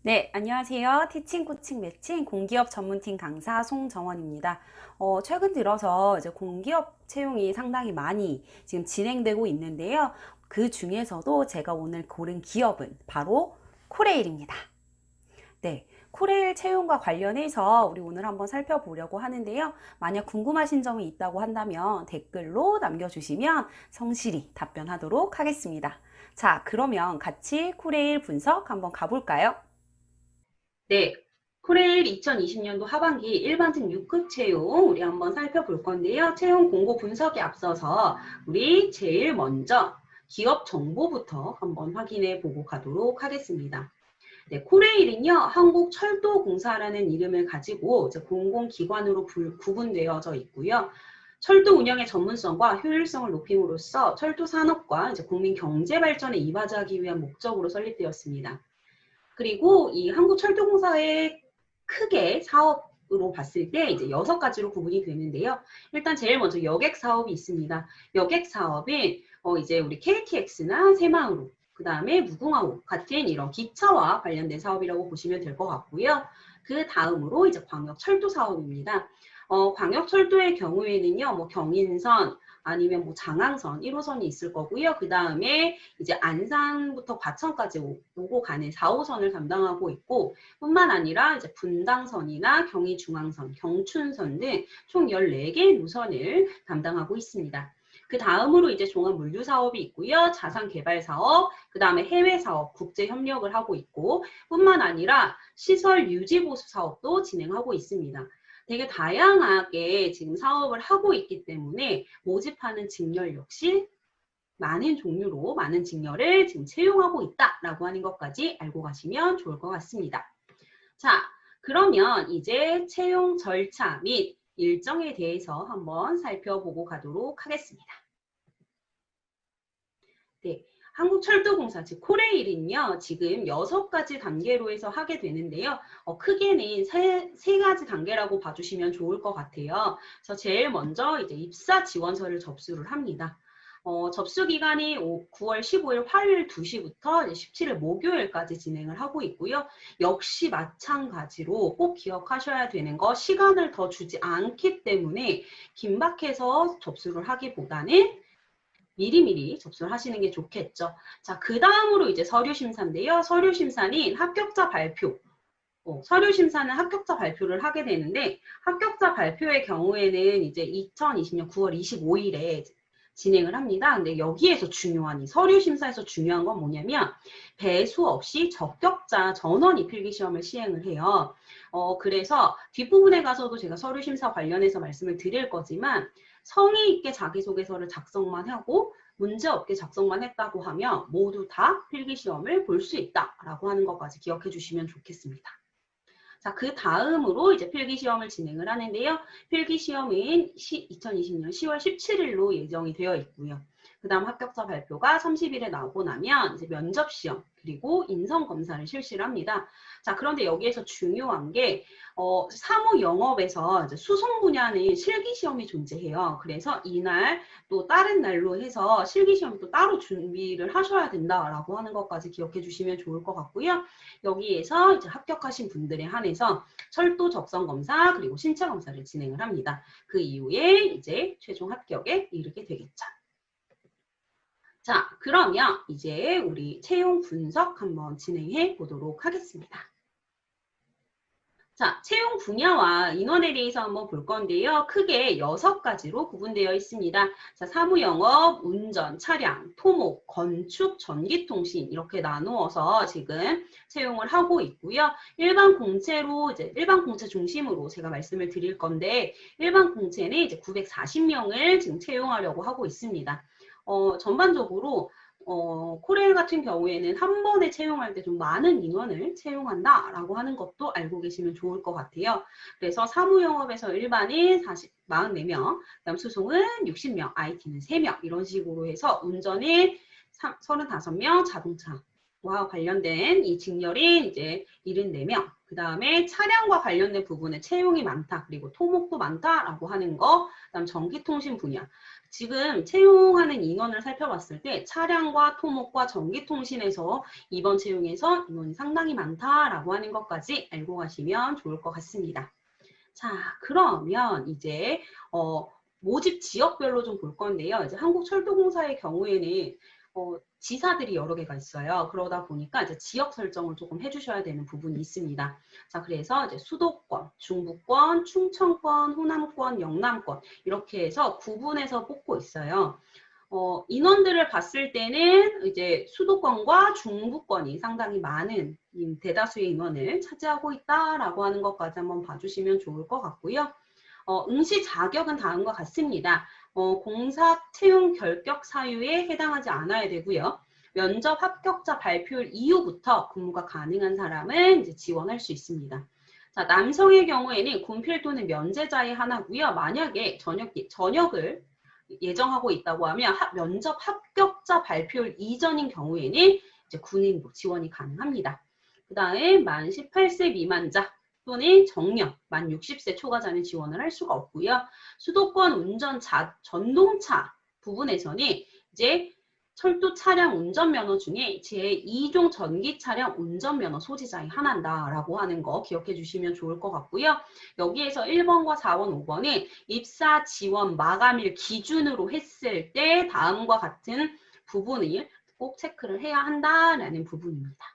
네, 안녕하세요. 티칭, 코칭, 매칭 공기업 전문팀 강사 송정원입니다. 최근 들어서 이제 공기업 채용이 상당히 많이 지금 진행되고 있는데요. 그 중에서도 제가 오늘 고른 기업은 바로 코레일입니다. 네, 코레일 채용과 관련해서 우리 오늘 한번 살펴보려고 하는데요. 만약 궁금하신 점이 있다고 한다면 댓글로 남겨주시면 성실히 답변하도록 하겠습니다. 자, 그러면 같이 코레일 분석 한번 가볼까요? 네, 코레일 2020년도 하반기 일반직 6급 채용 우리 한번 살펴볼 건데요. 채용 공고 분석에 앞서서 우리 제일 먼저 기업 정보부터 한번 확인해 보고 가도록 하겠습니다. 네, 코레일은요, 한국철도공사라는 이름을 가지고 이제 공공기관으로 구분되어져 있고요. 철도 운영의 전문성과 효율성을 높임으로써 철도 산업과 이제 국민 경제 발전에 이바지하기 위한 목적으로 설립되었습니다. 그리고 이 한국철도공사의 크게 사업으로 봤을 때 이제 6가지로 구분이 되는데요. 일단 제일 먼저 여객 사업이 있습니다. 여객 사업은 이제 우리 KTX나 새마을호, 그 다음에 무궁화호 같은 이런 기차와 관련된 사업이라고 보시면 될 것 같고요. 그 다음으로 이제 광역철도 사업입니다. 광역철도의 경우에는요, 뭐 경인선, 아니면 뭐 장항선 1호선이 있을 거고요. 그 다음에 이제 안산부터 과천까지 오고 가는 4호선을 담당하고 있고 뿐만 아니라 이제 분당선이나 경의중앙선, 경춘선 등 총 14개 노선을 담당하고 있습니다. 그 다음으로 이제 종합물류 사업이 있고요. 자산개발 사업, 그 다음에 해외 사업, 국제 협력을 하고 있고 뿐만 아니라 시설 유지 보수 사업도 진행하고 있습니다. 되게 다양하게 지금 사업을 하고 있기 때문에 모집하는 직렬 역시 많은 종류로 많은 직렬을 지금 채용하고 있다라고 하는 것까지 알고 가시면 좋을 것 같습니다. 자, 그러면 이제 채용 절차 및 일정에 대해서 한번 살펴보고 가도록 하겠습니다. 네, 한국철도공사, 즉 코레일은요, 지금 6가지 단계로 해서 하게 되는데요. 크게는 세 가지 단계라고 봐주시면 좋을 것 같아요. 그래서 제일 먼저 이제 입사 지원서를 접수를 합니다. 접수 기간이 9월 15일 화요일 2시부터 17일 목요일까지 진행을 하고 있고요. 역시 마찬가지로 꼭 기억하셔야 되는 거, 시간을 더 주지 않기 때문에 긴박해서 접수를 하기보다는 미리미리 접수를 하시는 게 좋겠죠. 자, 그 다음으로 이제 서류심사인데요. 서류심사는 합격자 발표. 서류심사는 합격자 발표를 하게 되는데, 합격자 발표의 경우에는 이제 2020년 9월 25일에 진행을 합니다. 근데 여기에서 중요한, 이 서류심사에서 중요한 건 뭐냐면, 배수 없이 적격자 전원이 필기시험을 시행을 해요. 그래서 뒷부분에 가서도 제가 서류심사 관련해서 말씀을 드릴 거지만, 성의 있게 자기소개서를 작성만 하고 문제없게 작성만 했다고 하면 모두 다 필기시험을 볼 수 있다라고 하는 것까지 기억해 주시면 좋겠습니다. 자, 그 다음으로 이제 필기시험을 진행을 하는데요. 필기시험은 2020년 10월 17일로 예정이 되어 있고요. 그 다음 합격자 발표가 30일에 나오고 나면 이제 면접시험 그리고 인성검사를 실시를 합니다. 자, 그런데 여기에서 중요한 게 사무 영업에서 이제 수송 분야는 실기시험이 존재해요. 그래서 이날 또 다른 날로 해서 실기시험 또 따로 준비를 하셔야 된다라고 하는 것까지 기억해 주시면 좋을 것 같고요. 여기에서 이제 합격하신 분들에 한해서 철도 적성 검사 그리고 신체 검사를 진행을 합니다. 그 이후에 이제 최종 합격에 이르게 되겠죠. 자, 그러면 이제 우리 채용 분석 한번 진행해 보도록 하겠습니다. 자, 채용 분야와 인원에 대해서 한번 볼 건데요. 크게 6가지로 구분되어 있습니다. 자, 사무영업, 운전, 차량, 토목, 건축, 전기통신 이렇게 나누어서 지금 채용을 하고 있고요. 일반 공채로 이제 일반 공채 중심으로 제가 말씀을 드릴 건데 일반 공채는 이제 940명을 지금 채용하려고 하고 있습니다. 전반적으로 코레일 같은 경우에는 한 번에 채용할 때 좀 많은 인원을 채용한다라고 하는 것도 알고 계시면 좋을 것 같아요. 그래서 사무영업에서 일반인 44명, 그다음 수송은 60명, IT는 3명 이런 식으로 해서 운전은 35명, 자동차 관련된 이 직렬이 이제 74명, 그 다음에 차량과 관련된 부분에 채용이 많다, 그리고 토목도 많다라고 하는 거, 그 다음 전기통신 분야. 지금 채용하는 인원을 살펴봤을 때 차량과 토목과 전기통신에서 이번 채용에서 인원이 상당히 많다라고 하는 것까지 알고 가시면 좋을 것 같습니다. 자, 그러면 이제 모집 지역별로 좀 볼 건데요. 이제 한국철도공사의 경우에는 지사들이 여러 개가 있어요. 그러다 보니까 이제 지역 설정을 조금 해주셔야 되는 부분이 있습니다. 자, 그래서 이제 수도권, 중부권, 충청권, 호남권, 영남권 이렇게 해서 구분해서 뽑고 있어요. 인원들을 봤을 때는 이제 수도권과 중부권이 상당히 많은 대다수의 인원을 차지하고 있다라고 하는 것까지 한번 봐주시면 좋을 것 같고요. 응시 자격은 다음과 같습니다. 공사 채용 결격 사유에 해당하지 않아야 되고요. 면접 합격자 발표일 이후부터 근무가 가능한 사람은 이제 지원할 수 있습니다. 자, 남성의 경우에는 군필 또는 면제자의 하나고요. 만약에 전역을 예정하고 있다고 하면 면접 합격자 발표일 이전인 경우에는 이제 군인으로 지원이 가능합니다. 그 다음에 만 18세 미만자 또는 정년, 만 60세 초과자는 지원을 할 수가 없고요. 수도권 운전 전동차 부분에서는 이제 철도 차량 운전면허 중에 제2종 전기 차량 운전면허 소지자에 한한다라고 하는 거 기억해 주시면 좋을 것 같고요. 여기에서 1번과 4번, 5번은 입사 지원 마감일 기준으로 했을 때 다음과 같은 부분을 꼭 체크를 해야 한다라는 부분입니다.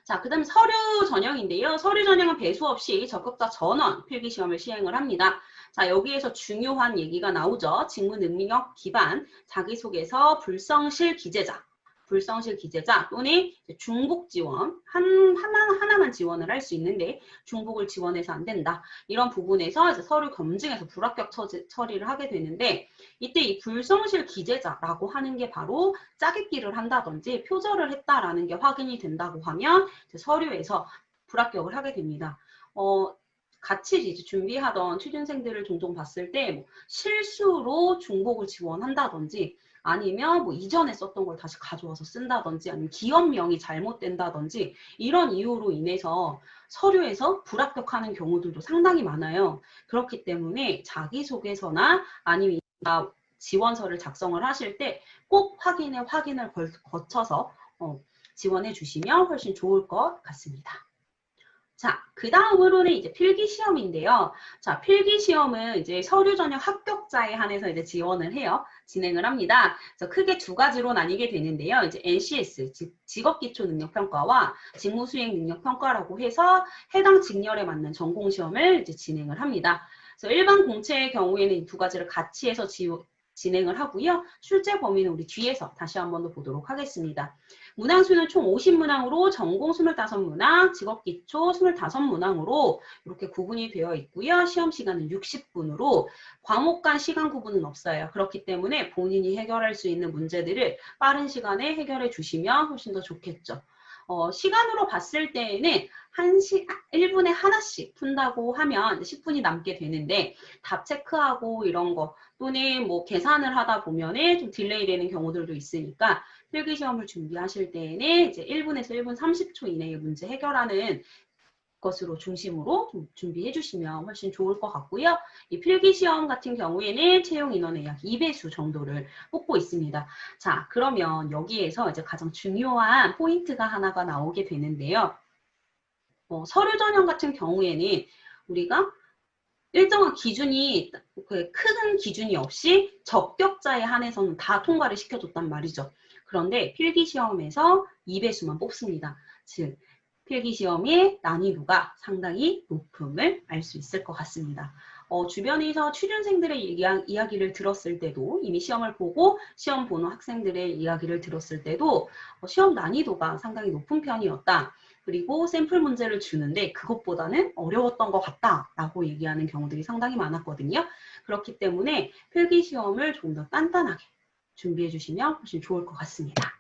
자, 그 다음 서류 전형인데요. 서류 전형은 배수 없이 적극자 전원 필기시험을 시행을 합니다. 자, 여기에서 중요한 얘기가 나오죠. 직무 능력 기반, 자기소개서, 불성실 기재자 또는 중복 지원, 하나만 지원을 할 수 있는데 중복을 지원해서 안 된다. 이런 부분에서 이제 서류 검증에서 불합격 처리를 하게 되는데 이때 이 불성실 기재자라고 하는 게 바로 짜깁기를 한다든지 표절을 했다라는 게 확인이 된다고 하면 서류에서 불합격을 하게 됩니다. 같이 이제 준비하던 취준생들을 종종 봤을 때 실수로 중복을 지원한다든지 아니면 이전에 썼던 걸 다시 가져와서 쓴다든지 아니면 기업명이 잘못된다든지 이런 이유로 인해서 서류에서 불합격하는 경우들도 상당히 많아요. 그렇기 때문에 자기소개서나 아니면 지원서를 작성을 하실 때 꼭 확인을 거쳐서 지원해 주시면 훨씬 좋을 것 같습니다. 자, 그 다음으로는 이제 필기시험인데요. 자, 필기시험은 이제 서류 전형 합격자에 한해서 이제 진행을 합니다. 그래서 크게 두 가지로 나뉘게 되는데요. 이제 NCS, 즉 직업기초능력평가와 직무수행능력평가라고 해서 해당 직렬에 맞는 전공시험을 이제 진행을 합니다. 그래서 일반 공채의 경우에는 이 두 가지를 같이 해서 진행을 하고요. 출제 범위는 우리 뒤에서 다시 한 번 더 보도록 하겠습니다. 문항수는 총 50문항으로 전공 25문항, 직업기초 25문항으로 이렇게 구분이 되어 있고요. 시험 시간은 60분으로 과목 간 시간 구분은 없어요. 그렇기 때문에 본인이 해결할 수 있는 문제들을 빠른 시간에 해결해 주시면 훨씬 더 좋겠죠. 시간으로 봤을 때에는 1분에 하나씩 푼다고 하면 10분이 남게 되는데 답 체크하고 이런 거 또는 계산을 하다 보면은 좀 딜레이 되는 경우들도 있으니까 필기시험을 준비하실 때에는 이제 1분에서 1분 30초 이내에 문제 해결하는 것으로 중심으로 좀 준비해 주시면 훨씬 좋을 것 같고요. 이 필기시험 같은 경우에는 채용 인원의 약 2배수 정도를 뽑고 있습니다. 자, 그러면 여기에서 이제 가장 중요한 포인트가 하나가 나오게 되는데요. 서류 전형 같은 경우에는 우리가 일정한 기준이 큰 기준이 없이 적격자에 한해서는 다 통과를 시켜줬단 말이죠. 그런데 필기시험에서 2배수만 뽑습니다. 즉 필기시험의 난이도가 상당히 높음을 알 수 있을 것 같습니다. 주변에서 취준생들의 이야기를 들었을 때도 이미 시험을 보고 시험 보는 학생들의 이야기를 들었을 때도 시험 난이도가 상당히 높은 편이었다. 그리고 샘플 문제를 주는데 그것보다는 어려웠던 것 같다라고 얘기하는 경우들이 상당히 많았거든요. 그렇기 때문에 필기시험을 좀 더 단단하게 준비해 주시면 훨씬 좋을 것 같습니다.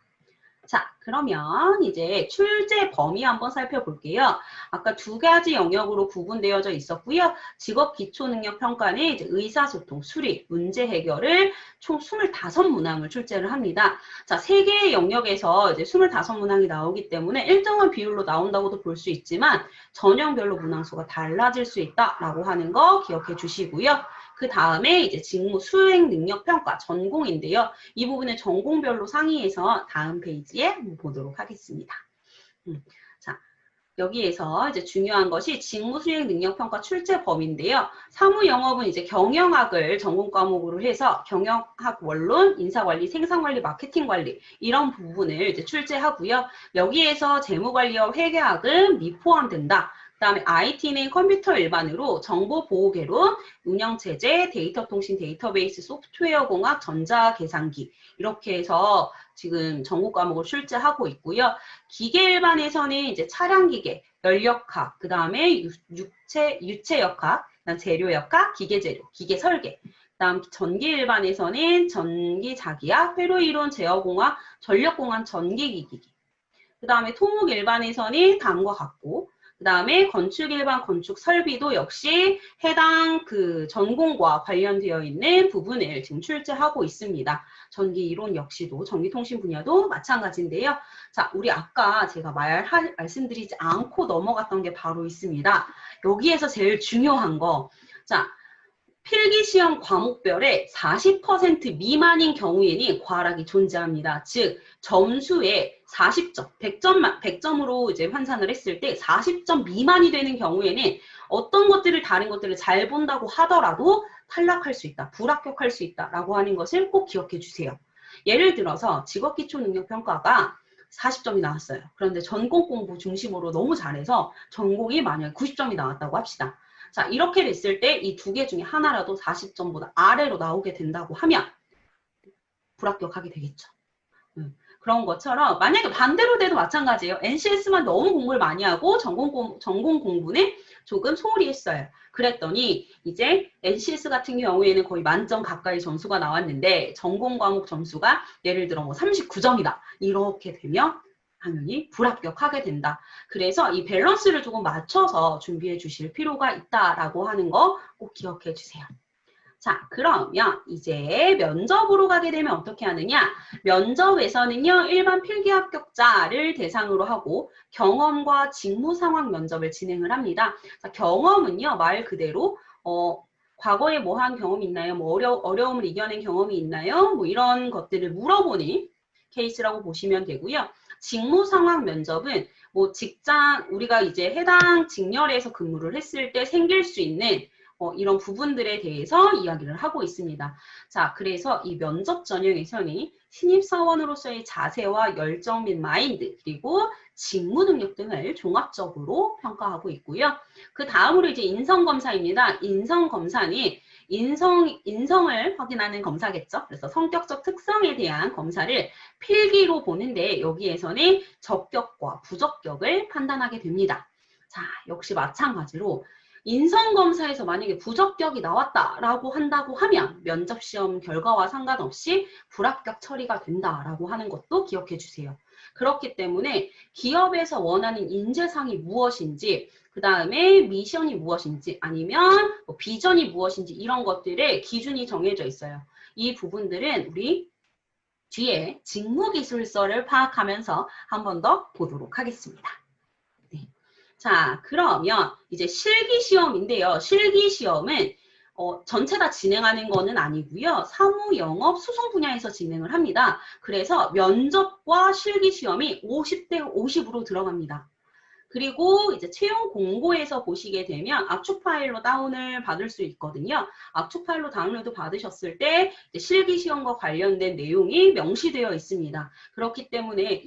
자, 그러면 이제 출제 범위 한번 살펴볼게요. 아까 두 가지 영역으로 구분되어져 있었고요. 직업 기초 능력 평가는 이제 의사소통, 수리, 문제 해결을 총 25문항을 출제를 합니다. 자, 세 개의 영역에서 이제 25문항이 나오기 때문에 일정한 비율로 나온다고도 볼 수 있지만 전형별로 문항수가 달라질 수 있다라고 하는 거 기억해 주시고요. 그 다음에 이제 직무 수행 능력 평가 전공인데요. 이 부분은 전공별로 상의해서 다음 페이지에 보도록 하겠습니다. 자, 여기에서 이제 중요한 것이 직무 수행 능력 평가 출제 범위인데요. 사무 영업은 이제 경영학을 전공 과목으로 해서 경영학 원론, 인사관리, 생산관리, 마케팅관리 이런 부분을 이제 출제하고요. 여기에서 재무관리와 회계학은 미포함된다. 그다음에 IT는 컴퓨터 일반으로 정보보호개론, 운영체제, 데이터통신, 데이터베이스, 소프트웨어공학, 전자계산기 이렇게 해서 지금 전공 과목을 출제하고 있고요. 기계 일반에서는 이제 차량기계, 연력학, 그 다음에 유체역학, 재료역학, 기계재료, 기계설계. 그다음 전기 일반에서는 전기자기학, 회로이론, 제어공학, 전력공학, 전기기기. 그 다음에 토목 일반에서는 다음과 같고, 그 다음에 건축 일반 건축 설비도 역시 해당 그 전공과 관련되어 있는 부분을 지금 출제하고 있습니다. 전기 이론 역시도 전기통신 분야도 마찬가지인데요. 자, 우리 아까 제가 말씀드리지 않고 넘어갔던 게 바로 있습니다. 여기에서 제일 중요한 거. 자, 필기시험 과목별에 40% 미만인 경우에는 과락이 존재합니다. 즉, 점수에 40점, 100점으로 이제 환산을 했을 때 40점 미만이 되는 경우에는 어떤 것들을 다른 것들을 잘 본다고 하더라도 탈락할 수 있다, 불합격할 수 있다라고 하는 것을 꼭 기억해 주세요. 예를 들어서 직업기초능력평가가 40점이 나왔어요. 그런데 전공 공부 중심으로 너무 잘해서 전공이 만약에 90점이 나왔다고 합시다. 자, 이렇게 됐을 때 이 두 개 중에 하나라도 40점보다 아래로 나오게 된다고 하면 불합격하게 되겠죠. 그런 것처럼 만약에 반대로 돼도 마찬가지예요. NCS만 너무 공부를 많이 하고 전공 공부는 조금 소홀히 했어요. 그랬더니 이제 NCS 같은 경우에는 거의 만점 가까이 점수가 나왔는데 전공 과목 점수가 예를 들어 뭐 39점이다. 이렇게 되면 당연히 불합격하게 된다. 그래서 이 밸런스를 조금 맞춰서 준비해 주실 필요가 있다라고 하는 거 꼭 기억해 주세요. 자, 그러면 이제 면접으로 가게 되면 어떻게 하느냐? 면접에서는요, 일반 필기 합격자를 대상으로 하고 경험과 직무 상황 면접을 진행을 합니다. 자, 경험은요, 말 그대로 과거에 뭐 한 경험이 있나요? 뭐 어려움을 이겨낸 경험이 있나요? 뭐 이런 것들을 물어보는 케이스라고 보시면 되고요. 직무 상황 면접은 뭐 직장, 우리가 이제 해당 직렬에서 근무를 했을 때 생길 수 있는 이런 부분들에 대해서 이야기를 하고 있습니다. 자, 그래서 이 면접 전형에서는 신입사원으로서의 자세와 열정 및 마인드, 그리고 직무 능력 등을 종합적으로 평가하고 있고요. 그 다음으로 이제 인성검사입니다. 인성검사는 인성을 확인하는 검사겠죠. 그래서 성격적 특성에 대한 검사를 필기로 보는데 여기에서는 적격과 부적격을 판단하게 됩니다. 자, 역시 마찬가지로 인성검사에서 만약에 부적격이 나왔다라고 한다고 하면 면접시험 결과와 상관없이 불합격 처리가 된다라고 하는 것도 기억해 주세요. 그렇기 때문에 기업에서 원하는 인재상이 무엇인지, 그 다음에 미션이 무엇인지, 아니면 뭐 비전이 무엇인지 이런 것들의 기준이 정해져 있어요. 이 부분들은 우리 뒤에 직무기술서를 파악하면서 한 번 더 보도록 하겠습니다. 네. 자, 그러면 이제 실기시험인데요. 실기시험은 전체 다 진행하는 거는 아니고요. 사무, 영업, 수송 분야에서 진행을 합니다. 그래서 면접과 실기시험이 50대 50으로 들어갑니다. 그리고 이제 채용 공고에서 보시게 되면 압축 파일로 다운을 받을 수 있거든요. 압축 파일로 다운로드 받으셨을 때 실기 시험과 관련된 내용이 명시되어 있습니다. 그렇기 때문에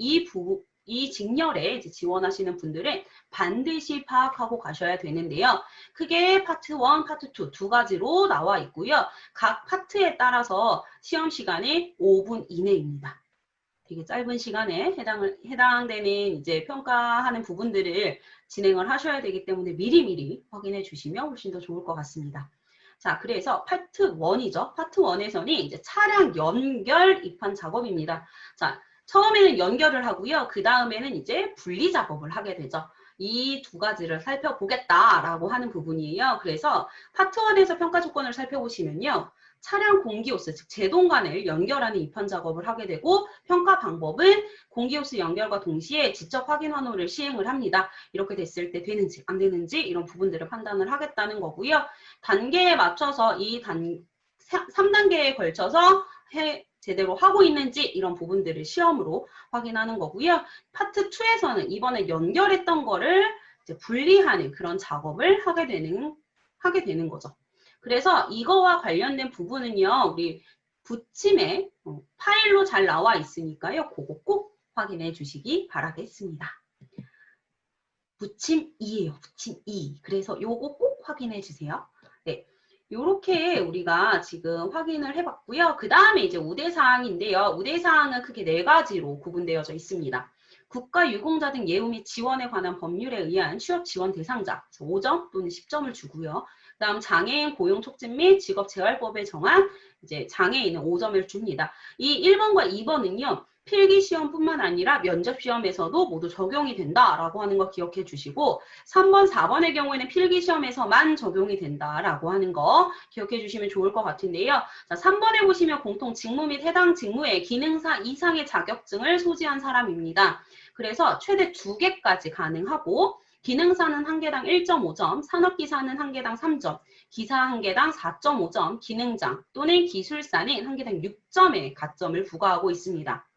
이 직렬에 이제 지원하시는 분들은 반드시 파악하고 가셔야 되는데요. 크게 파트 1, 파트 2 두 가지로 나와 있고요. 각 파트에 따라서 시험 시간이 5분 이내입니다. 되게 짧은 시간에 해당되는 이제 평가하는 부분들을 진행을 하셔야 되기 때문에 미리미리 확인해 주시면 훨씬 더 좋을 것 같습니다. 자, 그래서 파트 1이죠. 파트 1에서는 이제 차량 연결 입판 작업입니다. 자, 처음에는 연결을 하고요. 그 다음에는 이제 분리 작업을 하게 되죠. 이 두 가지를 살펴보겠다라고 하는 부분이에요. 그래서 파트 1에서 평가 조건을 살펴보시면요. 차량 공기호스, 즉 제동관을 연결하는 입현 작업을 하게 되고 평가 방법은 공기호스 연결과 동시에 지적 확인 환호를 시행을 합니다. 이렇게 됐을 때 되는지 안 되는지 이런 부분들을 판단을 하겠다는 거고요. 단계에 맞춰서 3단계에 걸쳐서 제대로 하고 있는지 이런 부분들을 시험으로 확인하는 거고요. 파트 2에서는 이번에 연결했던 거를 이제 분리하는 그런 작업을 하게 되는 거죠. 그래서 이거와 관련된 부분은요, 우리 부침에 파일로 잘 나와 있으니까요, 그거 꼭 확인해 주시기 바라겠습니다. 부침 2예요, 부침 2. 그래서 요거 꼭 확인해 주세요. 네. 요렇게 우리가 지금 확인을 해봤고요. 그 다음에 이제 우대사항인데요. 우대사항은 크게 4가지로 구분되어져 있습니다. 국가 유공자 등 예우 및 지원에 관한 법률에 의한 취업 지원 대상자 5점 또는 10점을 주고요. 그다음 장애인 고용 촉진 및 직업 재활법에 정한 이제 장애인은 5점을 줍니다. 이 1번과 2번은요. 필기시험뿐만 아니라 면접시험에서도 모두 적용이 된다라고 하는 거 기억해 주시고 3번, 4번의 경우에는 필기시험에서만 적용이 된다라고 하는 거 기억해 주시면 좋을 것 같은데요. 자, 3번에 보시면 공통 직무 및 해당 직무에 기능사 이상의 자격증을 소지한 사람입니다. 그래서 최대 2개까지 가능하고 기능사는 한 개당 1.5점, 산업기사는 한 개당 3점, 기사 한 개당 4.5점, 기능장 또는 기술사는 한 개당 6점의 가점을 부과하고 있습니다.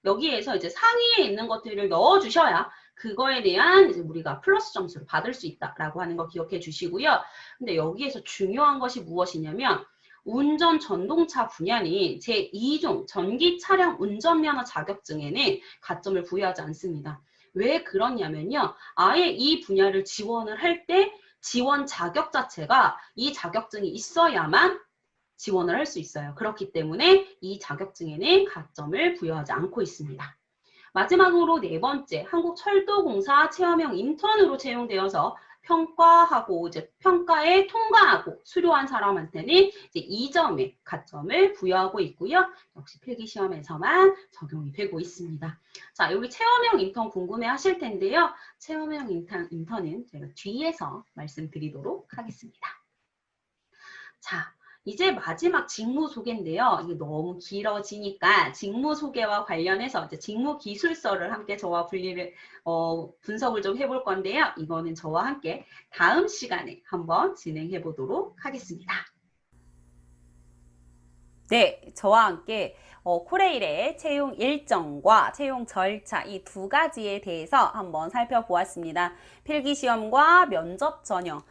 여기에서 이제 상위에 있는 것들을 넣어주셔야 그거에 대한 이제 우리가 플러스 점수를 받을 수 있다라고 하는 거 기억해 주시고요. 근데 여기에서 중요한 것이 무엇이냐면 운전 전동차 분야는 제2종 전기 차량 운전면허 자격증에는 가점을 부여하지 않습니다. 왜 그러냐면요. 아예 이 분야를 지원을 할 때 지원 자격 자체가 이 자격증이 있어야만 지원을 할 수 있어요. 그렇기 때문에 이 자격증에는 가점을 부여하지 않고 있습니다. 마지막으로 4번째, 한국철도공사 체험형 인턴으로 채용되어서 평가하고 이제 평가에 통과하고 수료한 사람한테는 이제 2점의 가점을 부여하고 있고요. 역시 필기시험에서만 적용이 되고 있습니다. 자, 여기 체험형 인턴 궁금해 하실 텐데요. 체험형 인턴은 제가 뒤에서 말씀드리도록 하겠습니다. 자, 이제 마지막 직무 소개인데요. 이게 너무 길어지니까 직무 소개와 관련해서 이제 직무 기술서를 함께 저와 분석을 좀 해볼 건데요. 이거는 저와 함께 다음 시간에 한번 진행해 보도록 하겠습니다. 네, 저와 함께 코레일의 채용 일정과 채용 절차 이 2가지에 대해서 한번 살펴보았습니다. 필기시험과 면접 전형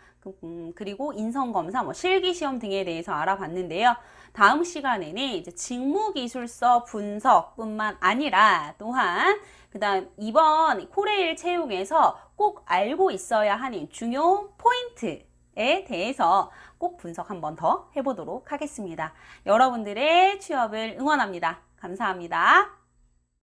그리고 인성검사, 실기시험 등에 대해서 알아봤는데요. 다음 시간에는 이제 직무기술서 분석뿐만 아니라 또한 그다음 이번 코레일 채용에서 꼭 알고 있어야 하는 중요 포인트에 대해서 꼭 분석 한번 더 해보도록 하겠습니다. 여러분들의 취업을 응원합니다. 감사합니다.